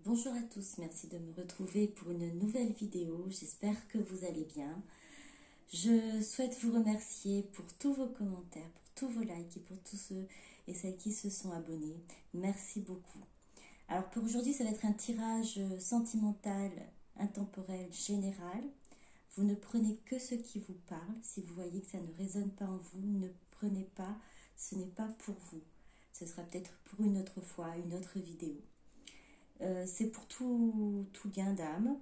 Bonjour à tous, merci de me retrouver pour une nouvelle vidéo. J'espère que vous allez bien. Je souhaite vous remercier pour tous vos commentaires, pour tous vos likes et pour tous ceux et celles qui se sont abonnés. Merci beaucoup. Alors pour aujourd'hui, ça va être un tirage sentimental, intemporel, général. Vous ne prenez que ce qui vous parle. Si vous voyez que ça ne résonne pas en vous, ne prenez pas, ce n'est pas pour vous. Ce sera peut-être pour une autre fois, une autre vidéo. C'est pour tout lien d'âme,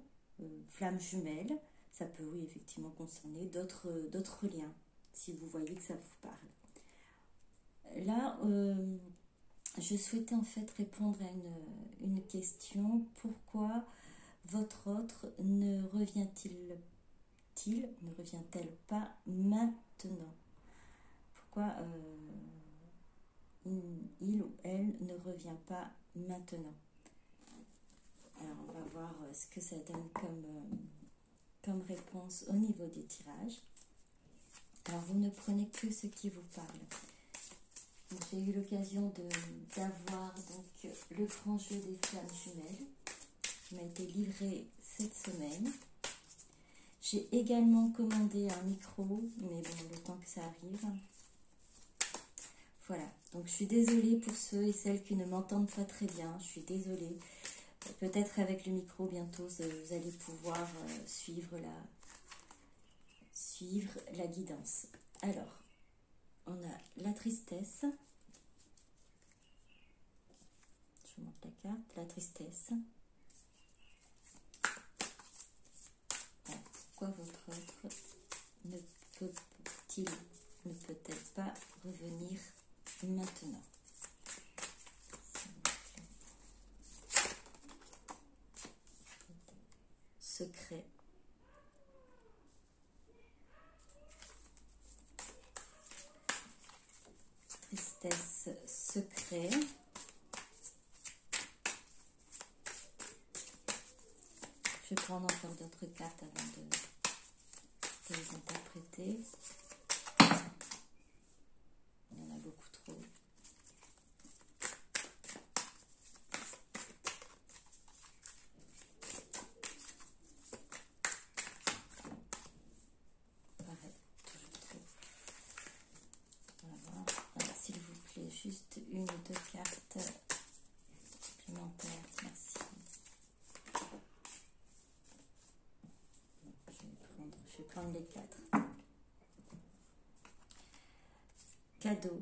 flamme jumelle. Ça peut, oui, effectivement concerner d'autres liens, si vous voyez que ça vous parle. Là, je souhaitais en fait répondre à une question. Pourquoi votre autre ne revient-elle pas maintenant? Pourquoi il ou elle ne revient pas maintenant? Alors, on va voir ce que ça donne comme réponse au niveau du tirage. Alors, vous ne prenez que ce qui vous parle. J'ai eu l'occasion d'avoir donc le grand jeu des flammes jumelles. Il m'a été livré cette semaine. J'ai également commandé un micro, mais bon, le temps que ça arrive. Voilà, donc je suis désolée pour ceux et celles qui ne m'entendent pas très bien. Je suis désolée. Peut-être avec le micro bientôt, vous allez pouvoir suivre la guidance. Alors, on a la tristesse. Je vous montre la carte. La tristesse. Alors, pourquoi votre autre ne peut-elle pas revenir maintenant? Secret. Tristesse, secret. Je vais prendre encore d'autres cartes avant de les interpréter. Il y en a beaucoup trop. Juste une ou deux cartes supplémentaires, merci. Je vais prendre les quatre. Cadeau,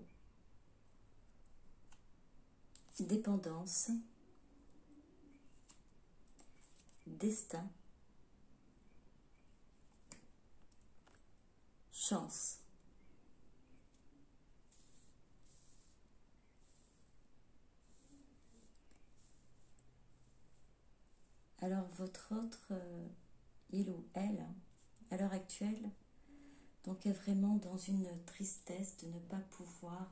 dépendance, destin, chance. Alors votre autre, il ou elle, à l'heure actuelle, donc est vraiment dans une tristesse de ne pas pouvoir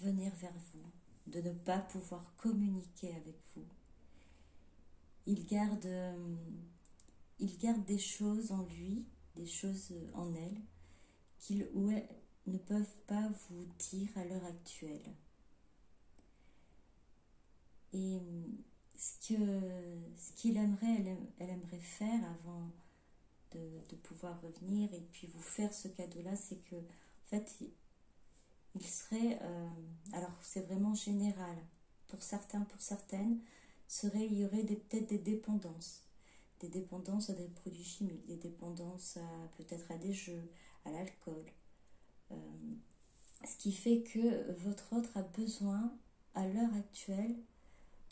venir vers vous, de ne pas pouvoir communiquer avec vous. Il garde des choses en lui, des choses en elle, qu'il ou elle ne peuvent pas vous dire à l'heure actuelle. Et ce qu'il aimerait, elle aimerait faire avant de pouvoir revenir et puis vous faire ce cadeau-là, c'est que, en fait, il serait, alors c'est vraiment général, pour certains, pour certaines, il y aurait peut-être des dépendances à des produits chimiques, des dépendances peut-être à des jeux, à l'alcool. Ce qui fait que votre autre a besoin, à l'heure actuelle,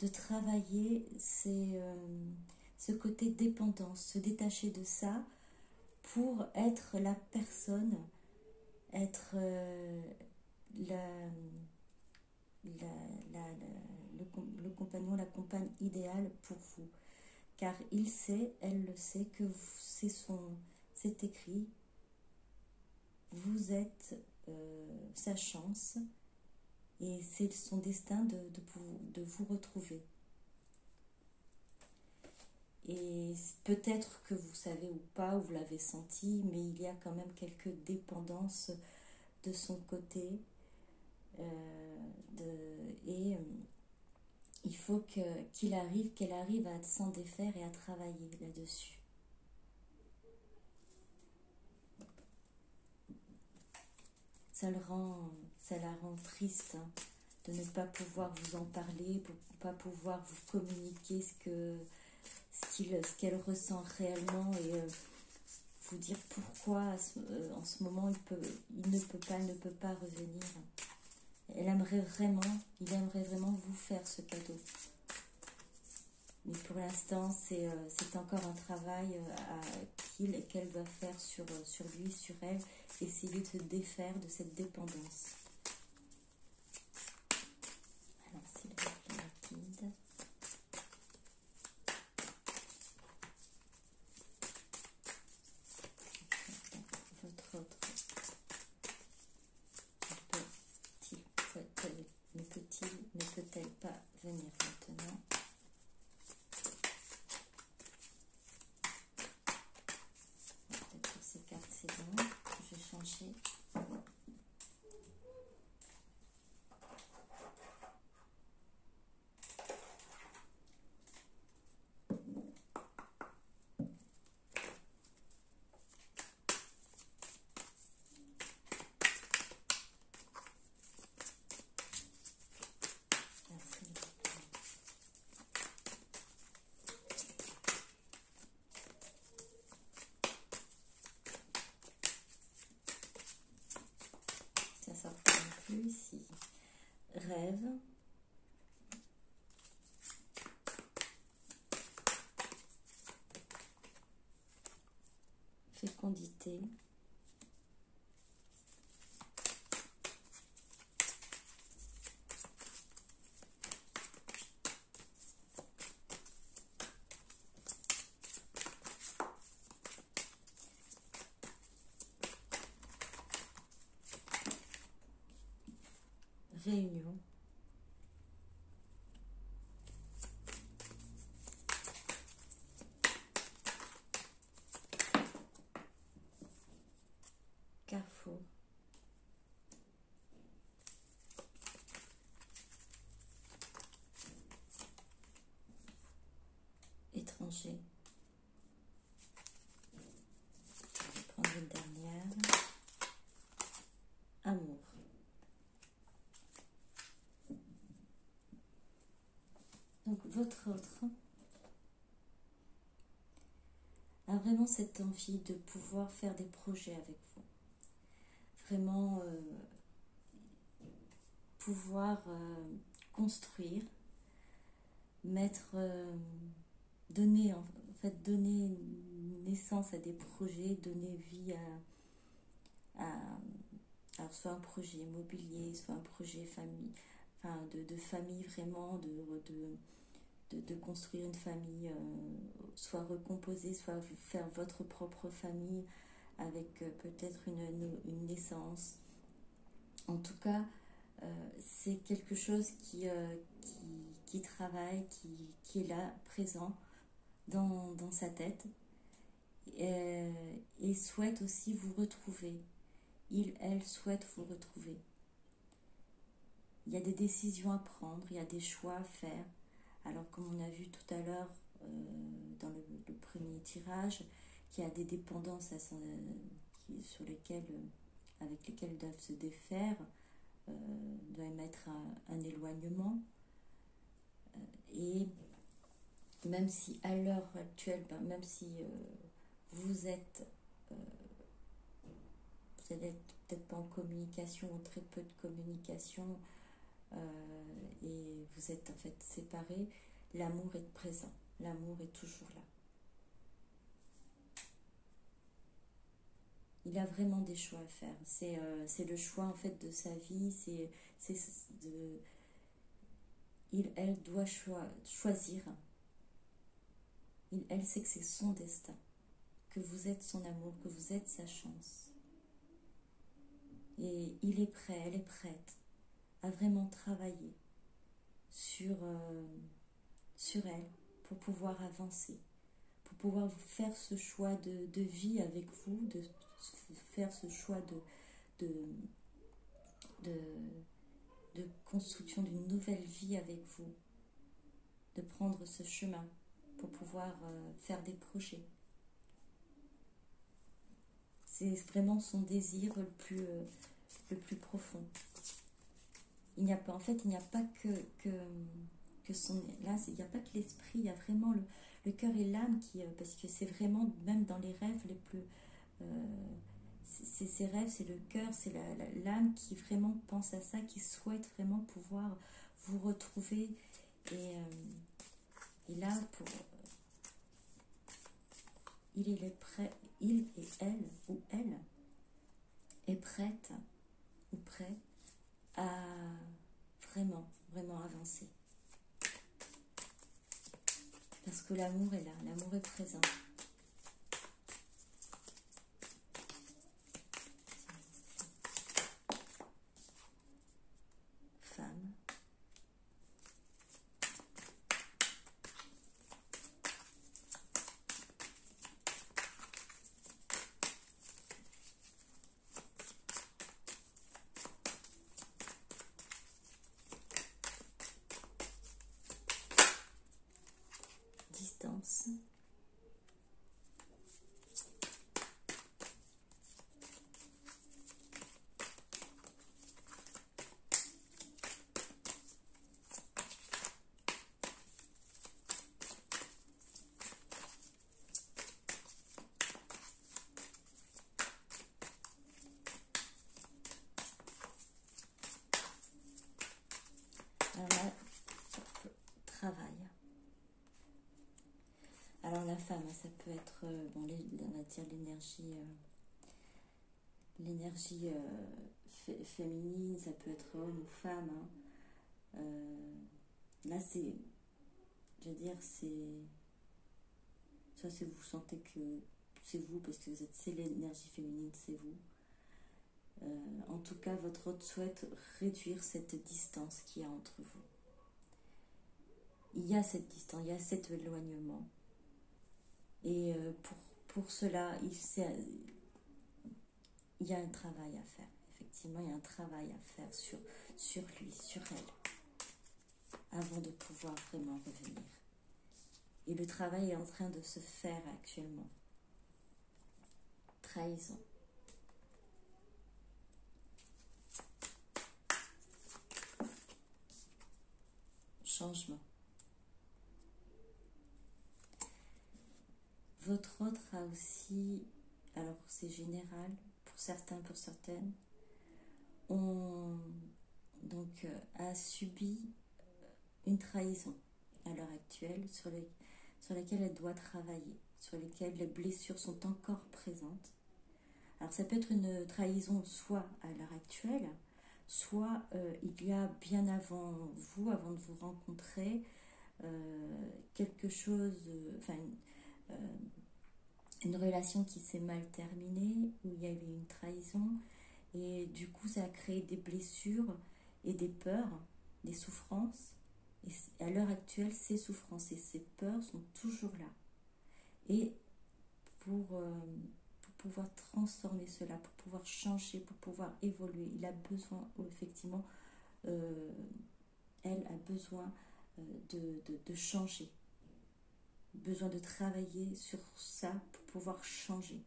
de travailler ce côté dépendance, se détacher de ça pour être la personne, être le compagnon, la compagne idéale pour vous. Car il sait, elle le sait, que c'est écrit, vous êtes sa chance et c'est son destin de vous retrouver. Et peut-être que vous savez ou pas, ou vous l'avez senti, mais il y a quand même quelques dépendances de son côté. Et il faut qu'elle arrive à s'en défaire et à travailler là-dessus. Ça la rend triste, hein, de ne pas pouvoir vous en parler, pour ne pas pouvoir vous communiquer ce qu'elle ressent réellement et vous dire pourquoi en ce moment il ne peut pas revenir. Il aimerait vraiment vous faire ce cadeau. Mais pour l'instant, c'est encore un travail qu'elle doit faire sur lui, sur elle, essayer de se défaire de cette dépendance. Alors, s'il vous plaît, rapide. Votre autre. Ne peut-elle pas venir maintenant? Peut-être pour ces cartes, c'est bon. Je vais changer. Ici, rêve, fécondité, réunion, carrefour, étranger. Je vais prendre une dernière. Amour. Donc votre autre a vraiment cette envie de pouvoir faire des projets avec vous. Vraiment pouvoir construire, donner naissance à des projets, donner vie alors soit un projet immobilier, soit un projet famille, enfin de famille vraiment, de construire une famille, soit recomposer, soit faire votre propre famille avec peut-être une naissance. En tout cas, c'est quelque chose qui travaille, qui est là, présent dans sa tête et souhaite aussi vous retrouver. Elle souhaite vous retrouver. Il y a des décisions à prendre, il y a des choix à faire. Alors comme on a vu tout à l'heure dans le premier tirage, qu'il y a des dépendances avec lesquelles ils doivent se défaire, doit émettre un éloignement. Et même si à l'heure actuelle, même si vous êtes peut-être pas en communication ou très peu de communication et vous êtes en fait séparés, l'amour est présent, l'amour est toujours là. Il a vraiment des choix à faire. C'est le choix en fait de sa vie. Elle doit choisir. Elle sait que c'est son destin, que vous êtes son amour, que vous êtes sa chance. Et il est prêt, elle est prête à vraiment travailler sur elle pour pouvoir avancer, pour pouvoir faire ce choix de vie avec vous, de faire ce choix de construction d'une nouvelle vie avec vous. de prendre ce chemin pour pouvoir faire des projets. C'est vraiment son désir le plus profond. Il n'y a pas, en fait, il n'y a pas que son... Là, il n'y a pas que l'esprit, il y a vraiment le cœur et l'âme qui... parce que c'est vraiment, même dans les rêves les plus... ces rêves, c'est le cœur, c'est l'âme qui vraiment pense à ça, qui souhaite vraiment pouvoir vous retrouver. Et là, pour... il et elle, ou elle, est prête ou prêt à vraiment avancer. Parce que l'amour est là, l'amour est présent. Femme. Distance. Alors là, travail. Alors la femme, ça peut être, bon, on va dire l'énergie féminine, ça peut être homme ou femme. Hein. Là, c'est, je veux dire, soit c'est vous sentez que c'est vous parce que c'est l'énergie féminine, c'est vous. En tout cas, votre hôte souhaite réduire cette distance qu'il y a entre vous. Il y a cette distance, il y a cet éloignement. Et pour cela, il y a un travail à faire. Effectivement, il y a un travail à faire sur lui, sur elle, avant de pouvoir vraiment revenir. Et le travail est en train de se faire actuellement. Trahison. Changement. Votre autre a aussi, alors c'est général, pour certains, pour certaines, a subi une trahison à l'heure actuelle sur laquelle elle doit travailler, sur lesquelles les blessures sont encore présentes. Alors ça peut être une trahison soit à l'heure actuelle, soit il y a bien avant de vous rencontrer, quelque chose, une relation qui s'est mal terminée, où il y avait une trahison, et du coup ça a créé des blessures et des peurs, des souffrances, et à l'heure actuelle ces souffrances et ces peurs sont toujours là. Et pour pouvoir transformer cela, pour pouvoir changer, pour pouvoir évoluer, il a besoin, effectivement, elle a besoin de changer, besoin de travailler sur ça pour pouvoir changer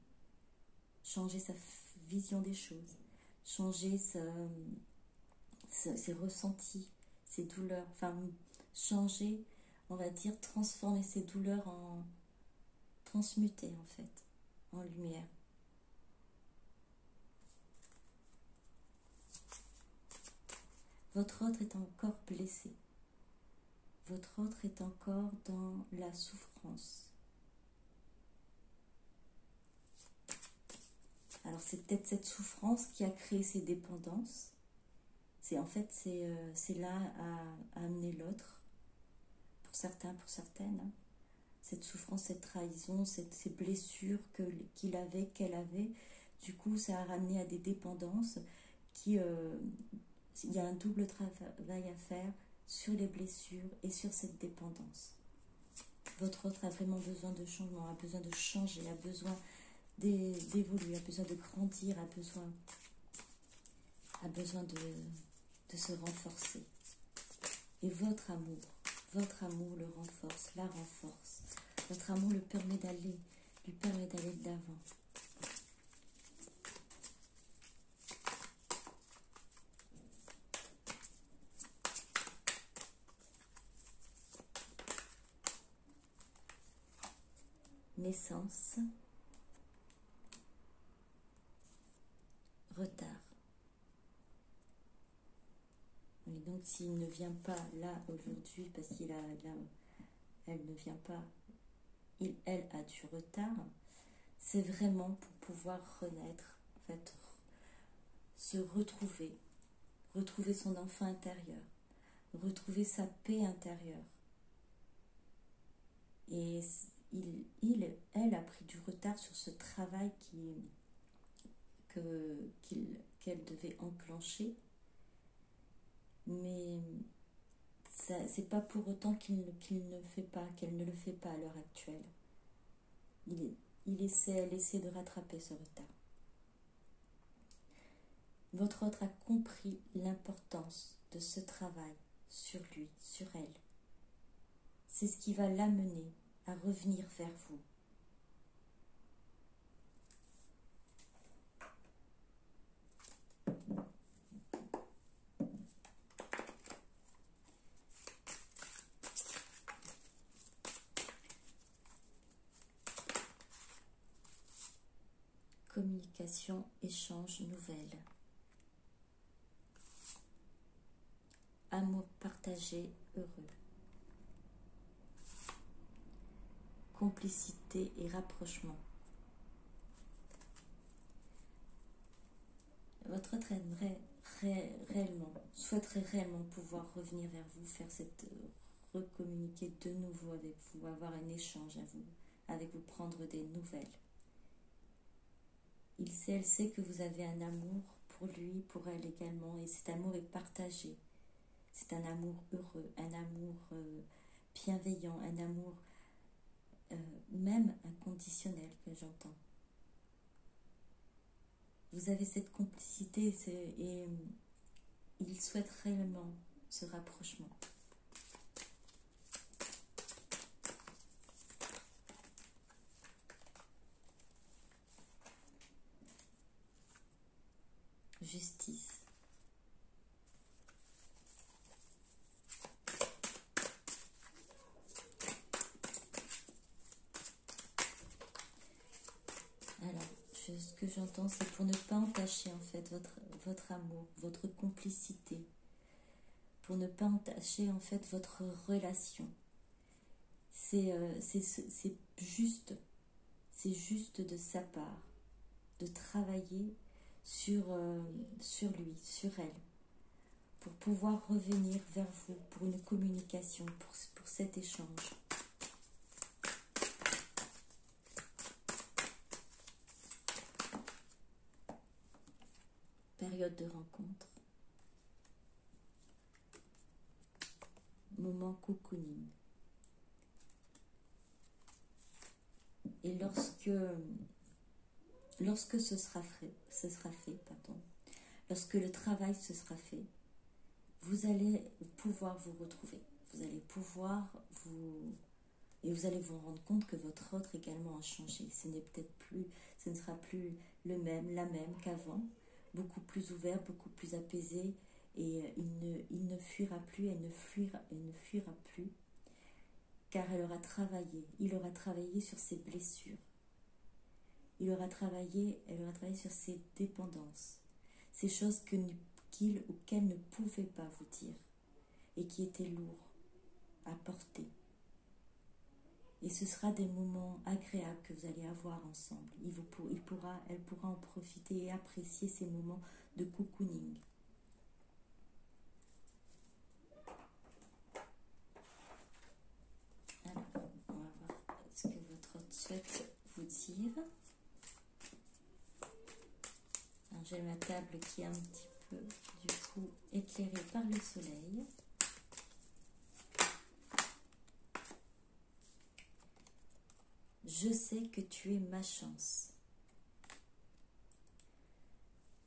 sa vision des choses, changer ses ressentis, ses douleurs, enfin changer, on va dire, transformer ses douleurs en transmuter en fait, en lumière. Votre autre est encore blessé. Votre autre est encore dans la souffrance. Alors c'est peut-être cette souffrance qui a créé ces dépendances. C'est là à amener l'autre. Pour certains, pour certaines. Hein. Cette souffrance, cette trahison, ces blessures qu'elle avait. Du coup, ça a ramené à des dépendances il y a un double travail à faire sur les blessures et sur cette dépendance. Votre autre a vraiment besoin de changement, a besoin de changer, a besoin d'évoluer, a besoin de grandir, a besoin de se renforcer. Et votre votre amour le renforce, la renforce. Votre amour lui permet d'aller de l'avant. Naissance, retard. Et donc s'il ne vient pas là aujourd'hui, parce qu'il a là, elle ne vient pas, elle a du retard, c'est vraiment pour pouvoir renaître, en fait, se retrouver son enfant intérieur, retrouver sa paix intérieure. Et elle a pris du retard sur ce travail qu'elle devait enclencher, mais c'est pas pour autant qu'elle ne le fait pas à l'heure actuelle. Elle essaie de rattraper ce retard. Votre autre a compris l'importance de ce travail sur lui, sur elle. C'est ce qui va l'amener à revenir vers vous. Communication, échange, nouvelles. Amour partagé, heureux. Complicité et rapprochement. Votre autre aimerait souhaiterait réellement pouvoir revenir vers vous, faire recommuniquer de nouveau avec vous, avoir un échange avec vous, prendre des nouvelles. Elle sait que vous avez un amour pour lui, pour elle également, et cet amour est partagé. C'est un amour heureux, un amour bienveillant, un amour même inconditionnel que j'entends. Vous avez cette complicité et il souhaite réellement ce rapprochement. Justice. Alors, ce que j'entends, c'est pour ne pas entacher en fait votre amour, votre complicité, pour ne pas entacher en fait votre relation. C'est juste de sa part de travailler sur lui, sur elle, pour pouvoir revenir vers vous pour une communication, pour cet échange. Période de rencontre. Moment cocooning. Et lorsque ce sera fait, lorsque le travail se sera fait, vous allez pouvoir vous retrouver. Vous allez pouvoir et vous allez vous rendre compte que votre autre également a changé. Ce ne sera plus la même qu'avant, beaucoup plus ouvert, beaucoup plus apaisé, et il ne fuira plus, elle ne fuira plus, car il aura travaillé sur ses blessures. Elle aura travaillé sur ses dépendances, ces choses qu'il ou qu'elle ne pouvait pas vous dire et qui étaient lourds à porter. Et ce sera des moments agréables que vous allez avoir ensemble. Elle pourra en profiter et apprécier ces moments de cocooning. Alors, on va voir ce que votre autre souhaite vous dire. J'ai ma table qui est un petit peu, du coup, éclairée par le soleil. Je sais que tu es ma chance.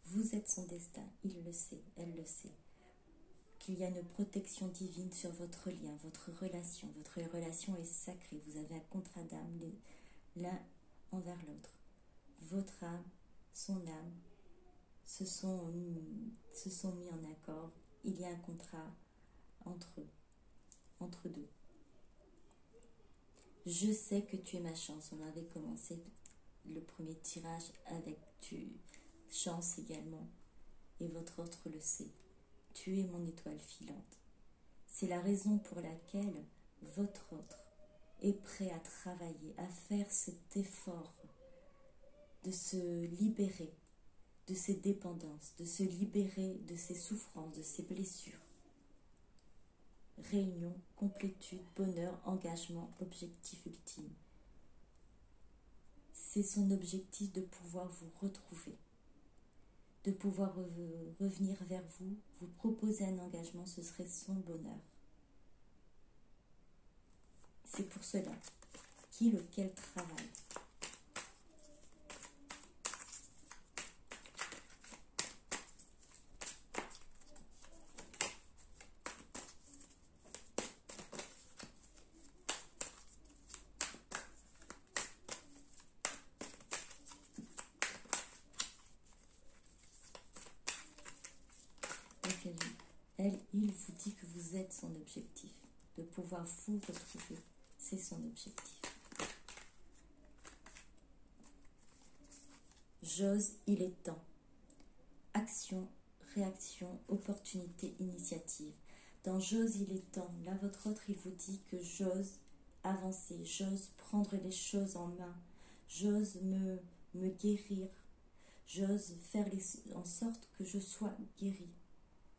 Vous êtes son destin, il le sait, elle le sait. qu'il y a une protection divine sur votre lien, votre relation. Votre relation est sacrée. Vous avez un contrat d'âme l'un envers l'autre. Votre âme, son âme, se sont mis en accord. Il y a un contrat entre eux, entre deux. Je sais que tu es ma chance. On avait commencé le premier tirage avec chance également. Et votre autre le sait. Tu es mon étoile filante. C'est la raison pour laquelle votre autre est prêt à travailler, à faire cet effort de se libérer de ses dépendances, de se libérer de ses souffrances, de ses blessures. Réunion, complétude, bonheur, engagement, objectif ultime. C'est son objectif de pouvoir vous retrouver, de pouvoir revenir vers vous, vous proposer un engagement, ce serait son bonheur. C'est pour cela lequel travaille. Il vous dit que vous êtes son objectif, de pouvoir vous retrouver, c'est son objectif. J'ose, il est temps. Action, réaction, opportunité, initiative. Dans j'ose, il est temps. Là, votre autre, il vous dit que j'ose avancer, j'ose prendre les choses en main, j'ose me guérir, j'ose faire en sorte que je sois guérie.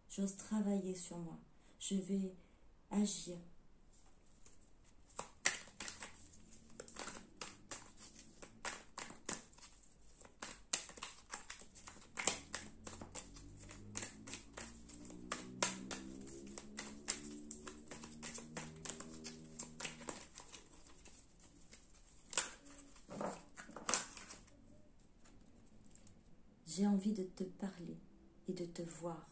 J'ose travailler sur moi. Je vais agir. J'ai envie de te parler et de te voir.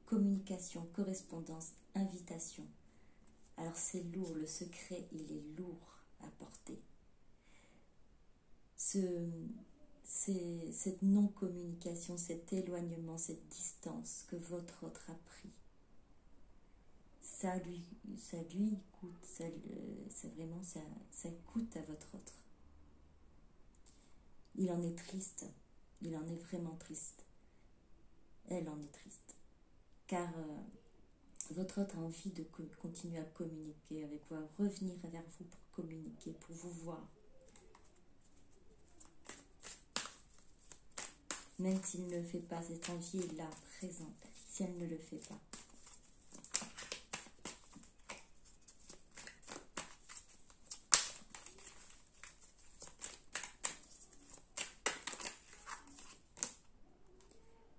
Communication, correspondance, invitation. Alors c'est lourd, le secret, il est lourd à porter. Cette non-communication, cet éloignement, cette distance que votre autre a pris, ça lui coûte, ça coûte à votre autre. Il en est triste, il en est vraiment triste. Elle en est triste. Car votre autre a envie de continuer à communiquer avec vous, à revenir vers vous pour communiquer, pour vous voir. Même s'il ne le fait pas, cette envie est là, présente, si elle ne le fait pas.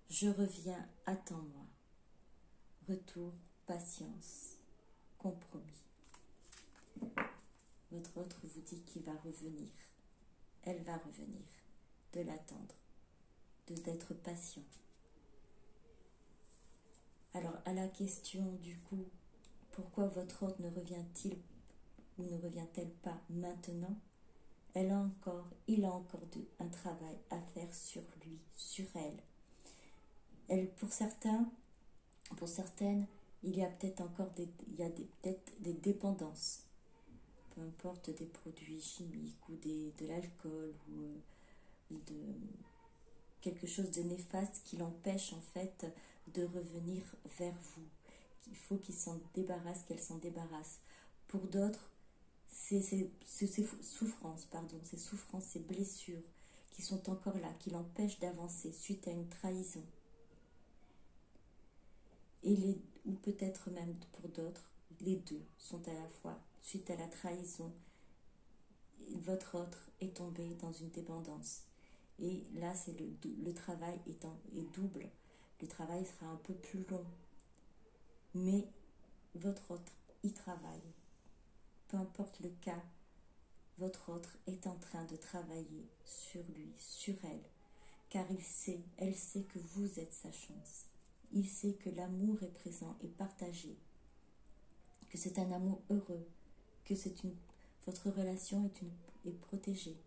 Je reviens, attends-moi. Retour, patience, compromis. Votre autre vous dit qu'il va revenir. Elle va revenir. De l'attendre. D'être patient. Alors, à la question du coup, pourquoi votre autre ne revient-il ou ne revient-elle pas maintenant? Il a encore un travail à faire sur lui, sur elle. Pour certaines, il y a peut-être encore peut-être des dépendances, peu importe des produits chimiques ou de l'alcool ou de quelque chose de néfaste qui l'empêche en fait de revenir vers vous. Il faut qu'il s'en débarrasse, qu'elle s'en débarrasse. Pour d'autres, ces souffrances, ces blessures qui sont encore là, qui l'empêchent d'avancer suite à une trahison. Ou peut-être même pour d'autres, les deux sont à la fois. Suite à la trahison, votre autre est tombé dans une dépendance. Et là, le travail est double. Le travail sera un peu plus long. Mais votre autre y travaille. Peu importe le cas, votre autre est en train de travailler sur lui, sur elle. Car elle sait que vous êtes sa chance. il sait que l'amour est présent et partagé, que c'est un amour heureux, que votre relation est protégée.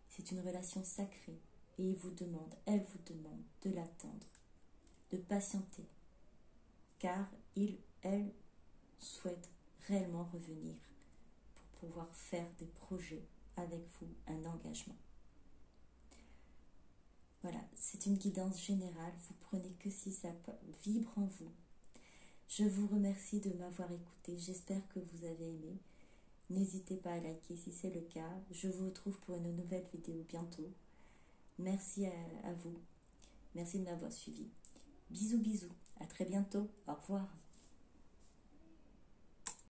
C'est une relation sacrée et elle vous demande de l'attendre, de patienter, car elle souhaite réellement revenir pour pouvoir faire des projets avec vous, un engagement. Voilà, c'est une guidance générale, vous prenez que si ça vibre en vous. Je vous remercie de m'avoir écouté, j'espère que vous avez aimé. N'hésitez pas à liker si c'est le cas. Je vous retrouve pour une nouvelle vidéo bientôt. Merci à vous, merci de m'avoir suivi. Bisous bisous, à très bientôt, au revoir.